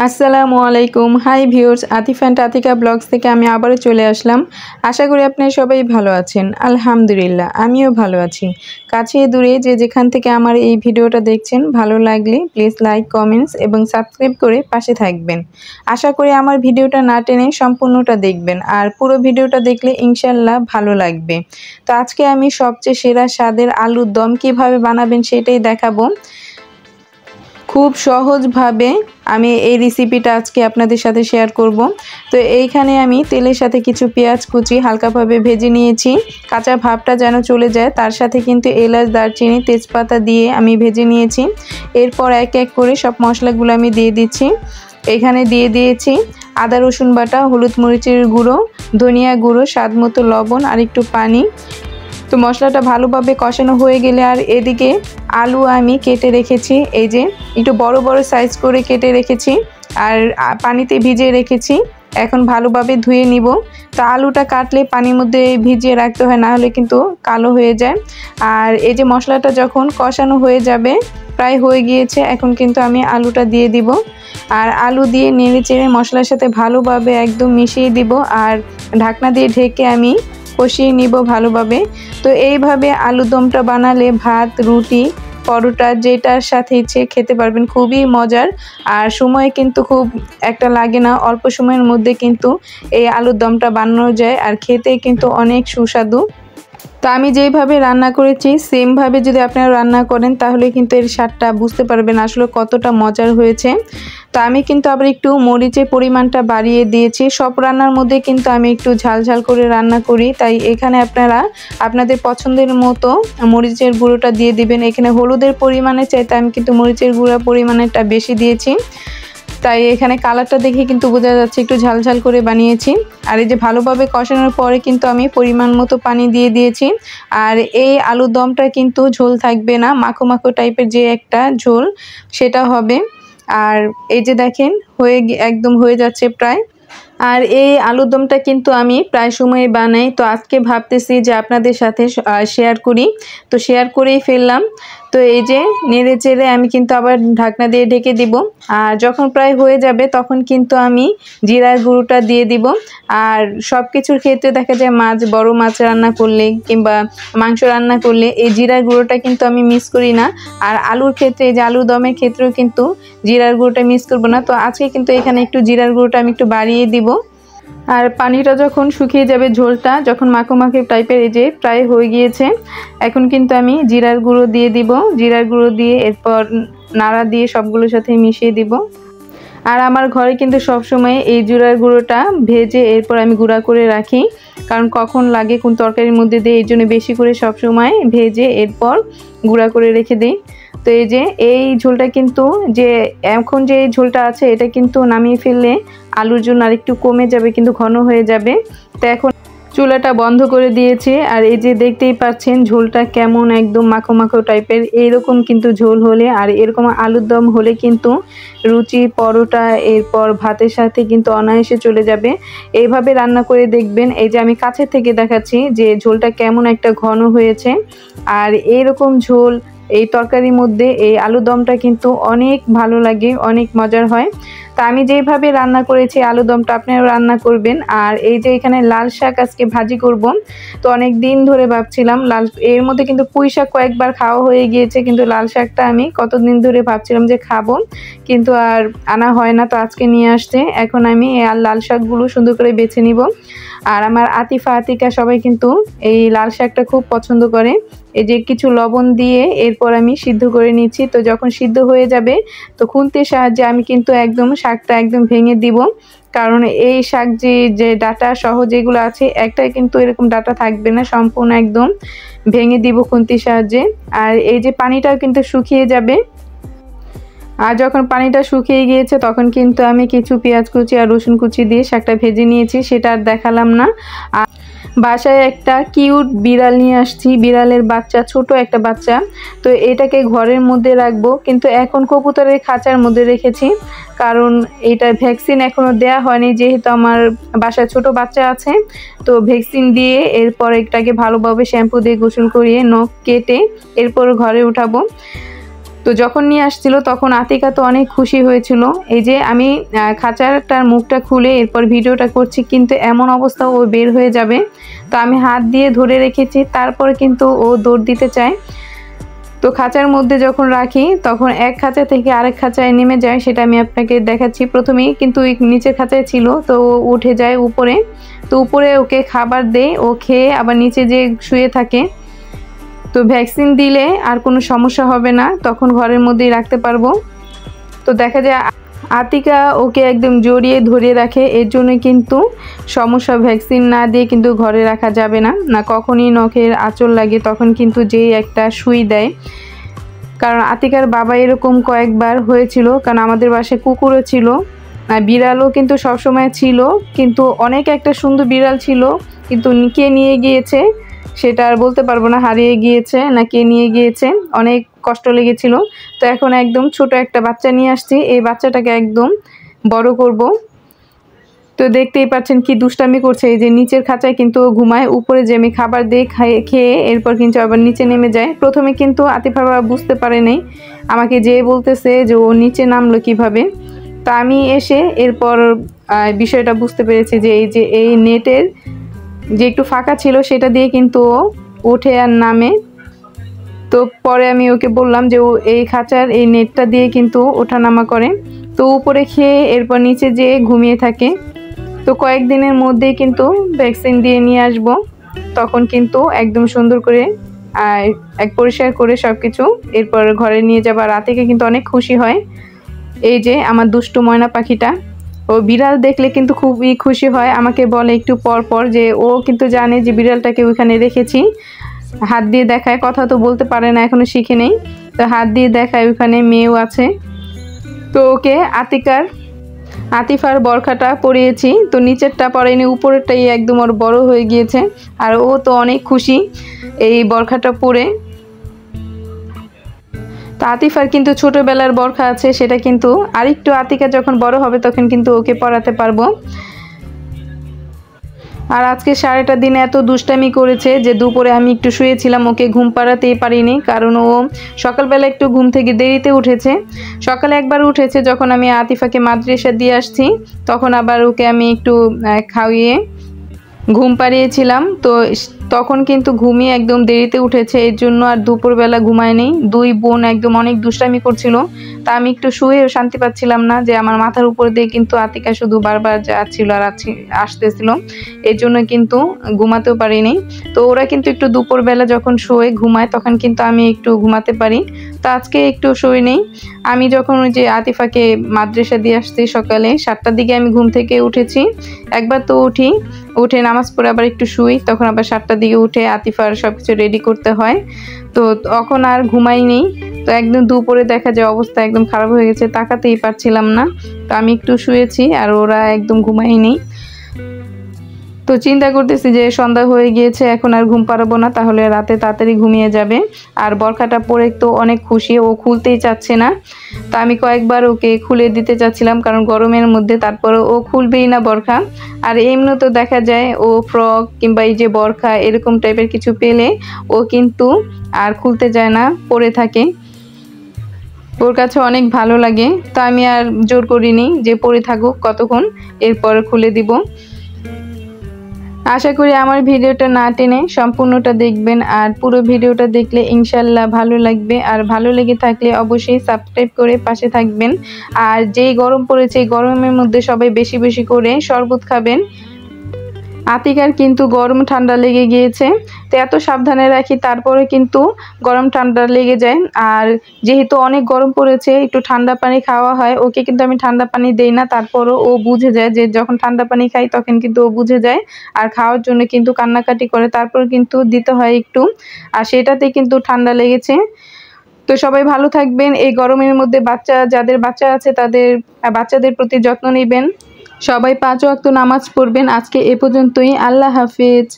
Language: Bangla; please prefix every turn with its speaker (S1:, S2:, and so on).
S1: আসসালামু আলাইকুম। Hi viewers, Atif and Atika blogs থেকে আমি আবারও চলে আসলাম। আশা করি আপনারা সবাই ভালো আছেন। আলহামদুলিল্লাহ আমিও ভালো আছি। কাছে দূরে যে যেখান থেকে আমার এই ভিডিওটা দেখছেন, ভালো লাগলে প্লিজ লাইক, কমেন্টস এবং সাবস্ক্রাইব করে পাশে থাকবেন। আশা করি আমার ভিডিওটা না টেনে সম্পূর্ণটা দেখবেন, আর পুরো ভিডিওটা দেখলে ইনশাল্লাহ ভালো লাগবে। তো আজকে আমি সবচেয়ে সেরা স্বাদের আলুর দম কীভাবে বানাবেন সেটাই দেখাবো। খুব সহজভাবে আমি এই রেসিপিটা আজকে আপনাদের সাথে শেয়ার করব। তো এইখানে আমি তেলের সাথে কিছু পেঁয়াজ কুচি হালকাভাবে ভেজে নিয়েছি, কাঁচা ভাবটা যেন চলে যায়। তার সাথে কিন্তু এলাচ, দারচিনি, তেজপাতা দিয়ে আমি ভেজে নিয়েছি। এরপর এক এক করে সব মশলাগুলো আমি দিয়ে দিচ্ছি। এখানে দিয়ে দিয়েছি আদা রসুন বাটা, হলুদ মরিচের গুঁড়ো, ধনিয়া গুঁড়ো, স্বাদ মতো লবণ আর একটু পানি। তো মশলাটা ভালোভাবে কষানো হয়ে গেলে আর এদিকে আলু আমি কেটে রেখেছি, এই যে একটু বড় বড় সাইজ করে কেটে রেখেছি আর পানিতে ভিজিয়ে রেখেছি। এখন ভালোভাবে ধুয়ে নিব। তো আলুটা কাটলে পানির মধ্যে ভিজিয়ে রাখতে হয়, না হলে কিন্তু কালো হয়ে যায়। আর এই যে মশলাটা যখন কষানো হয়ে যাবে, প্রায় হয়ে গিয়েছে, এখন কিন্তু আমি আলুটা দিয়ে দিব। আর আলু দিয়ে নেড়ে চেড়ে মশলার সাথে ভালোভাবে একদম মিশিয়ে দিব আর ঢাকনা দিয়ে ঢেকে আমি কষিয়ে নিব ভালোভাবে। তো এইভাবে আলুর দমটা বানালে ভাত, রুটি, পরোটা যেটার সাথে ইচ্ছে খেতে পারবেন, খুবই মজার। আর সময় কিন্তু খুব একটা লাগে না, অল্প সময়ের মধ্যে কিন্তু এই আলুর দমটা বানানো যায় আর খেতে কিন্তু অনেক সুস্বাদু। তো আমি যেইভাবে রান্না করেছি সেমভাবে যদি আপনারা রান্না করেন তাহলে কিন্তু এর স্বাদটা বুঝতে পারবেন আসলে কতটা মজার হয়েছে। তো আমি কিন্তু আবার একটু মরিচের পরিমাণটা বাড়িয়ে দিয়েছি। সব রান্নার মধ্যে কিন্তু আমি একটু ঝাল ঝাল করে রান্না করি, তাই এখানে আপনারা আপনাদের পছন্দের মতো মরিচের গুঁড়োটা দিয়ে দিবেন। এখানে হলুদের পরিমাণের চাইতে আমি কিন্তু মরিচের গুঁড়া পরিমাণেরটা বেশি দিয়েছি, তাই এখানে কালারটা দেখে কিন্তু বোঝা যাচ্ছে একটু ঝাল ঝাল করে বানিয়েছি। আর এই যে ভালোভাবে কষানোর পরে কিন্তু আমি পরিমাণ মতো পানি দিয়ে দিয়েছি। আর এই আলুর দমটা কিন্তু ঝোল থাকবে না, মাখো মাখো টাইপের যে একটা ঝোল সেটা হবে। আর এই যে দেখেন একদম হয়ে যাচ্ছে প্রায়। আর এই আলুর দমটা কিন্তু আমি প্রায় সময় বানাই, তো আজকে ভাবতেছি যে আপনাদের সাথে শেয়ার করি, তো শেয়ার করেই ফেললাম। তো এই যে নেড়ে চেড়ে আমি কিন্তু আবার ঢাকনা দিয়ে ঢেকে দিব। আর যখন প্রায় হয়ে যাবে তখন কিন্তু আমি জিরার গুঁড়োটা দিয়ে দিব। আর সব কিছুর ক্ষেত্রে দেখা যায় বড় মাছ রান্না করলে কিংবা মাংস রান্না করলে এই জিরার গুঁড়োটা কিন্তু আমি মিস করি না। আর আলুর ক্ষেত্রে, এই যে আলুর দমের ক্ষেত্রেও কিন্তু জিরার গুঁড়োটা মিস করবো না। তো আজকে কিন্তু এখানে একটু জিরার গুঁড়োটা আমি একটু বাড়িয়ে দিব। আর পানিটা যখন শুকিয়ে যাবে, ঝোলটা যখন মাখো মাখো টাইপের, এই যে প্রায় হয়ে গিয়েছে, এখন কিন্তু আমি জিরার গুঁড়ো দিয়ে দিব। জিরার গুঁড়ো দিয়ে এরপর নাড়া দিয়ে সবগুলোর সাথে মিশিয়ে দিব। আর আমার ঘরে কিন্তু সবসময় এই জিরার গুঁড়োটা ভেজে এরপর আমি গুঁড়া করে রাখি, কারণ কখন লাগে কোন তরকারির মধ্যে দিয়ে, এই জন্য বেশি করে সবসময় ভেজে এরপর গুঁড়া করে রেখে দিই। তো এই যে এই ঝোলটা কিন্তু, যে এখন যে এই ঝোলটা আছে এটা কিন্তু নামিয়ে ফেললে আলুর জন্য আরেকটু কমে যাবে, কিন্তু ঘন হয়ে যাবে। তো এখন চুলাটা বন্ধ করে দিয়েছে। আর এই যে দেখতেই পাচ্ছেন ঝোলটা কেমন, একদম মাখো মাখো টাইপের। এইরকম কিন্তু ঝোল হলে আর এরকম আলুর দম হলে কিন্তু রুটি, পরোটা, এরপর ভাতের সাথে কিন্তু অনায়াসে চলে যাবে। এইভাবে রান্না করে দেখবেন। এই যে আমি কাছে থেকে দেখাচ্ছি যে ঝোলটা কেমন একটা ঘন হয়েছে। আর এইরকম ঝোল এই তরকারির মধ্যে এই আলুর দমটা কিন্তু অনেক ভালো লাগে, অনেক মজার হয়। তা আমি যেইভাবে রান্না করেছি আলুর দমটা আপনারাও রান্না করবেন। আর এই যে এখানে লাল শাক আজকে ভাজি করব, তো অনেক দিন ধরে ভাবছিলাম এর মধ্যে কিন্তু পুঁই শাক কয়েকবার খাওয়া হয়ে গিয়েছে, কিন্তু লাল শাকটা আমি কতদিন ধরে ভাবছিলাম যে খাবো, কিন্তু আর আনা হয় না। তো আজকে নিয়ে আসছে, এখন আমি এই লাল শাকগুলো সুন্দর করে বেছে নিব। আর আমার আতিফা, আতিকা সবাই কিন্তু এই লাল শাকটা খুব পছন্দ করে। এই যে কিছু লবণ দিয়ে এরপর আমি সিদ্ধ করে নিচ্ছি। তো যখন সিদ্ধ হয়ে যাবে তো খুন্তির সাহায্যে আমি কিন্তু একদম শাকটা একদম ভেঙে দিব, কারণ এই শাক যে ডাটা সহ যেগুলো আছে একটা কিন্তু এরকম ডাটা থাকবে না, সম্পূর্ণ একদম ভেঙে দিব খুন্তির সাহায্যে। আর এই যে পানিটাও কিন্তু শুকিয়ে যাবে। আর যখন পানিটা শুকিয়ে গিয়েছে তখন কিন্তু আমি কিছু পেঁয়াজ কুচি আর রসুন কুচি দিয়ে শাকটা ভেজে নিয়েছি, সেটা আর দেখালাম না। আর বাসায় একটা কিউট বিড়াল নিয়ে আসছি, বিড়ালের বাচ্চা, ছোট একটা বাচ্চা। তো এটাকে ঘরের মধ্যে রাখবো, কিন্তু এখন কবুতরের খাঁচার মধ্যে রেখেছি, কারণ এটার ভ্যাকসিন এখনও দেয়া হয়নি, যেহেতু আমার বাসায় ছোট বাচ্চা আছে। তো ভ্যাকসিন দিয়ে এরপর এটাকে ভালোভাবে শ্যাম্পু দিয়ে গোসল করিয়ে নখ কেটে এরপর ঘরে উঠাবো। তো যখন নিয়ে আসছিল তখন আতিকা তো অনেক খুশি হয়েছিল। এই যে আমি খাঁচাটার মুখটা খুলে এরপর ভিডিওটা করছি, কিন্তু এমন অবস্থা ও বের হয়ে যাবে। তো আমি হাত দিয়ে ধরে রেখেছি, তারপর কিন্তু ও দৌড় দিতে চায়। তো খাঁচার মধ্যে যখন রাখি তখন এক খাঁচা থেকে আরেক খাঁচায় নেমে যায়, সেটা আমি আপনাকে দেখাচ্ছি। প্রথমেই কিন্তু নিচের খাঁচায় ছিল, তো ও উঠে যায় উপরে। তো উপরে ওকে খাবার দেয়, ও খেয়ে আবার নিচে যে শুয়ে থাকে। তো ভ্যাকসিন দিলে আর কোনো সমস্যা হবে না, তখন ঘরের মধ্যেই রাখতে পারবো। তো দেখা যায় আতিকা ওকে একদম জড়িয়ে ধরে রাখে, এর জন্য কিন্তু সমস্যা। ভ্যাকসিন না দিয়ে কিন্তু ঘরে রাখা যাবে না, না কখনই নখের আঁচল লাগে তখন কিন্তু যেই একটা সুই দেয়। কারণ আতিকার বাবা এরকম কয়েকবার হয়েছিল, কারণ আমাদের বাসায় কুকুরও ছিল, বিড়ালও কিন্তু সবসময় ছিল, কিন্তু অনেক একটা সুন্দর বিড়াল ছিল, কিন্তু কে নিয়ে গিয়েছে সেটা আর বলতে পারবো না, হারিয়ে গিয়েছে না কে নিয়ে গিয়েছে, অনেক কষ্ট লেগেছিল। তো এখন একদম ছোট একটা বাচ্চা নিয়ে আসছি, এই বাচ্চাটাকে একদম বড় করব। তো দেখতেই পাচ্ছেন কি দুষ্টামি করছে। এই যে নিচের খাঁচায় কিন্তু ঘুমায়, উপরে যে আমি খাবার দিয়ে খেয়ে এরপর কিন্তু আবার নিচে নেমে যায়। প্রথমে কিন্তু আতিফার বাবা বুঝতে পারে নাই, আমাকে যেয়ে বলতেছে যে ও নিচে নামলো কিভাবে। তা আমি এসে এরপর বিষয়টা বুঝতে পেরেছি যে এই নেটের যে একটু ফাঁকা ছিল সেটা দিয়ে কিন্তু ও উঠে আর নামে। তো পরে আমি ওকে বললাম যে ও এই খাঁচার এই নেটটা দিয়ে কিন্তু ওঠানামা করে। তো উপরে খেয়ে এরপর নিচে যেয়ে ঘুমিয়ে থাকে। তো কয়েকদিনের মধ্যেই কিন্তু ভ্যাকসিন দিয়ে নিয়ে আসব, তখন কিন্তু একদম সুন্দর করে এক পরিষ্কার করে সব কিছু এরপর ঘরে নিয়ে যাবো। আর আতিকা কিন্তু অনেক খুশি হয়। এই যে আমার দুষ্টু ময়না পাখিটা, ও বিড়াল দেখলে কিন্তু খুবই খুশি হয়, আমাকে বলে একটু পর পর যে ও কিন্তু জানে যে বিড়ালটাকে ওইখানে রেখেছি। হাত দিয়ে দেখায়, কথা তো বলতে পারে না, এখনো শিখে নেই, তো হাত দিয়ে দেখায় ওইখানে মেয়েও আছে। তো ওকে আতিফার বরখাটা পরিয়েছি, তো নিচেরটা পরেনি, উপরেরটাই একদম ওর বড় হয়ে গিয়েছে। আর ও তো অনেক খুশি এই বরখাটা পরে। তো আতিফার কিন্তু ছোটবেলার বরখা আছে, সেটা কিন্তু আরেকটু আতিকা যখন বড় হবে তখন কিন্তু ওকে পরাতে পারবো। আর আজকে সারাটা দিন এত দুষ্টামি করেছে যে দুপুরে আমি একটু শুয়েছিলাম, ওকে ঘুম পাড়াতেই পারিনি, কারণ ও সকালবেলা একটু ঘুম থেকে দেরিতে উঠেছে। সকালে একবার উঠেছে যখন আমি আতিফাকে মাদ্রাসা দিয়ে আসছি, তখন আবার ওকে আমি একটু খাইয়ে ঘুম পাড়িয়েছিলাম। তো তখন কিন্তু ঘুমিয়ে একদম দেরিতে উঠেছে, এর জন্য আর দুপুরবেলা ঘুমায়নি। দুই বোন একদম অনেক দুষ্টামি করছিল, তা আমি একটু শুয়েও শান্তি পাচ্ছিলাম না, যে আমার মাথার উপর দিয়ে কিন্তু আতিকা শুধু বারবার যাচ্ছিল আর আসতেছিল, এর জন্য কিন্তু ঘুমাতেও পারিনি। তো ওরা কিন্তু একটু দুপুরবেলা যখন শোয়ে ঘুমায় তখন কিন্তু আমি একটু ঘুমাতে পারি, তো আজকে একটু শুই নেই। আমি যখন ওই যে আতিফাকে মাদ্রাসা দিয়ে আসছি সকালে 7টার দিকে আমি ঘুম থেকে উঠেছি, একবার তো উঠে নামাজ পড়ে আবার একটু শুই, তখন আবার 7টার দিকে উঠে আতিফার সবকিছু রেডি করতে হয়, তো তখন আর ঘুমাইনি। তো একদম দুপুরে দেখা যায় অবস্থা একদম খারাপ হয়ে গেছে, তাকাতেই পারছিলাম না, তো আমি একটু শুয়েছি আর ওরা একদম ঘুমায়নি। তো চিন্তা করতেছি যে সন্ধ্যা হয়ে গিয়েছে, এখন আর ঘুম পারবো না, তাহলে রাতে তাড়াতাড়ি ঘুমিয়ে যাবে। আর বরখাটা পরে তো অনেক খুশি, ও খুলতেই চাচ্ছে না। তা আমি কয়েকবার ওকে খুলে দিতে চাচ্ছিলাম, কারণ গরমের মধ্যে, তারপরে ও খুলবেই না বরখা। আর এমনি তো দেখা যায় ও ফ্রক কিংবা এই যে বরখা এরকম টাইপের কিছু পেলে ও কিন্তু আর খুলতে যায় না, পরে থাকে, ওর কাছে অনেক ভালো লাগে। তো আমি আর জোর করিনি যে পরে থাকুক কতক্ষণ, এরপর খুলে দিব। আশা করি আমার ভিডিওটা না টেনে সম্পূর্ণটা দেখবেন, আর পুরো ভিডিওটা দেখলে ইনশাল্লাহ ভালো লাগবে। আর ভালো লেগে থাকলে অবশ্যই সাবস্ক্রাইব করে পাশে থাকবেন। আর যেই গরম পড়েছে এই গরমের মধ্যে সবাই বেশি বেশি করে শরবত খাবেন। আতিকার কিন্তু গরম ঠান্ডা লেগে গিয়েছে, তো এত সাবধানে রাখি তারপরে কিন্তু গরম ঠান্ডা লেগে যায়। আর যেহেতু অনেক গরম পড়েছে একটু ঠান্ডা পানি খাওয়া হয়, ওকে কিন্তু আমি ঠান্ডা পানি দেই না, তারপরও ও বুঝে যায় যে যখন ঠান্ডা পানি খাই তখন কিন্তু ও বুঝে যায় আর খাওয়ার জন্য কিন্তু কান্নাকাটি করে, তারপর কিন্তু দিতে হয় একটু, আর সেটাতে কিন্তু ঠান্ডা লেগেছে। তো সবাই ভালো থাকবেন, এই গরমের মধ্যে যাদের বাচ্চা আছে তাদের বাচ্চাদের প্রতি যত্ন নেবেন। সবাই 5 ওয়াক্ত নামাজ পড়বেন। আজকে এ পর্যন্তই, আল্লাহ হাফেজ।